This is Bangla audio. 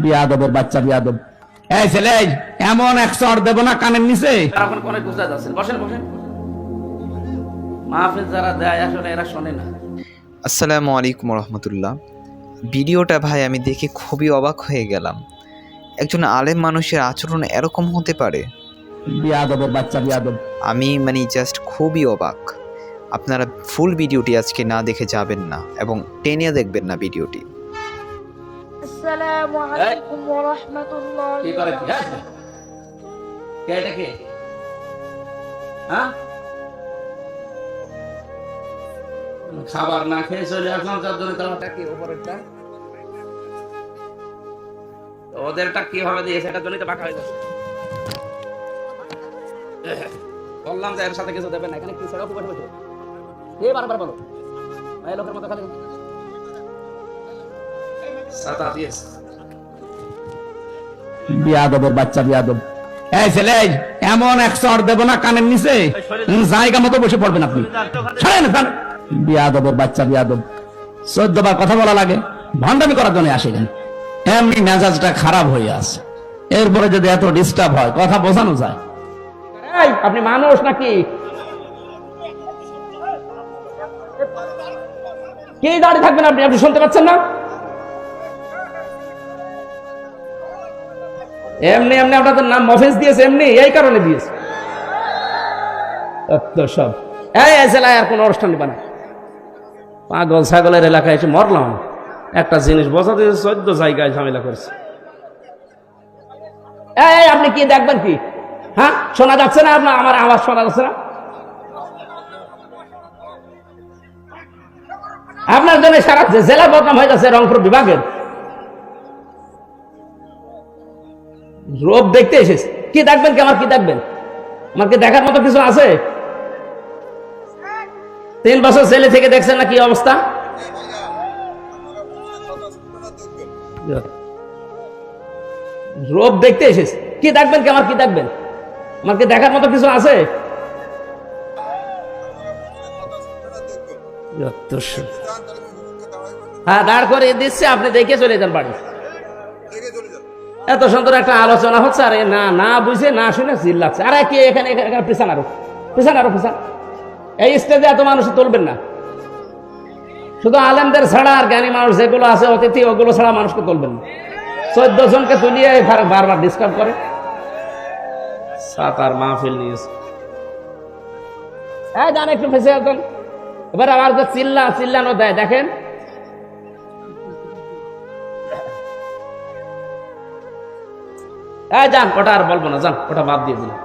বিয়াদবের বাচ্চা বিয়াদব। এই ছেলে, এমন এক চড় দেব না কানের নিচে। এখন অনেক গুজরাট আছেন, বসেন বসেন। মাহফিল যারা দেয় আসলে এরা শোনে না। আসসালামু আলাইকুম রহমতুল্লাহ। ভিডিওটা ভাই আমি দেখে খুবই অবাক হয়ে গেলাম। একজন আলেম মানুষের আচরণ এরকম হতে পারে? বিয়াদবের বাচ্চা বিয়াদব। আমি জাস্ট খুবই অবাক। আপনারা ফুল ভিডিওটি আজকে না দেখে যাবেন না এবং টেনে দেখবেন না ভিডিওটি। আসসালামু আলাইকুম ওয়া রাহমাতুল্লাহি কি করে কি? হ্যাঁ? কে এটা কে? হ্যাঁ? খাবার না খেয়ে চলে আসলাম, যার জন্য তোমারটা কি উপরেরটা ওদেরটা কিভাবে দিয়েছে এটার জন্যই তো বাঁকা হয়ে যাচ্ছে। বললাম যে এর সাথে কিছু দেবেন না, এখানে কি ছেড়ে বসে বসে কে বারবার বলো এই লোকের মতো খালি সাতা দিয়েছে। বিয়াদবের বাচ্চা বিয়াদব। এই ছেলে, এমন এক চড় দেব না কানের নিচে, জায়গা মতো বসে পড়বেন আপনি। বিয়াদবের বাচ্চা বিয়াদব। 14 বার কথা বলা লাগে, ভণ্ডামি করার জন্য আসেন। এমনি মেজাজটা খারাপ হয়ে আছে, এরপরে যদি এত ডিস্টার্ব হয় কথা বোঝানো যায়? এই, আপনি মানুষ নাকি? কি দাঁড়িয়ে থাকবেন আপনি? আপনি শুনতে পাচ্ছেন না? এমনি এমনি আপনাদের নাম মফিজ দিয়েছে, এমনি এই কারণে দিয়েছে। সব এই জেলায় আর কোন অনুষ্ঠান নিবা না। পাগল ছাগলের এলাকায় এসে মরলাম। একটা জিনিস বোঝাতে 14 জায়গায় ঝামেলা করছে। এই আপনি কি দেখবেন কি? হ্যাঁ, শোনা যাচ্ছে না? আপনার আমার আওয়াজ শোনা যাচ্ছে না? আপনার জন্য সারা জেলা বদনাম হয়ে যাচ্ছে। রংপুর বিভাগের রোগ দেখতে এসেছে। কি দেখবেন কি? আমার কি দেখবেন? আমার কি দেখার মতো কিছু আছে? 3 বছর ছেলে থেকে দেখছেন না কি অবস্থা? রোগ দেখতে এসেছে। কি দেখবেন কি? আমার কি দেখবেন? আমার কি দেখার মতো কিছু আছে? হ্যাঁ, দাঁড় করে দিচ্ছে, আপনি দেখে চলে যান বাড়ি। এত সুন্দর একটা আলোচনা হচ্ছে, আরে না না বুঝে না শুনে চিল্লাচ্ছে। আরে কি এখানে পিছান আরো পিছান আরো পিছান। এই স্টেজে এত মানুষ তুলবেন না। শুধু আলেমদের ছাড়া আর জ্ঞানী মানুষ যেগুলো আছে অতিথি, ওগুলো ছাড়া মানুষকে তুলবেন না। 14 জনকে তুলিয়ে বারবার ডিস্টার্ব করে। সাতার মাহফিল নিয়েছে। হ্যাঁ, জান একটু ফেসে আসবেন। এবার আমার চিল্লানো দেয়, দেখেন। যান, ওটা আর বলবো না, যান, ওটা বাদ দিয়ে দিলাম।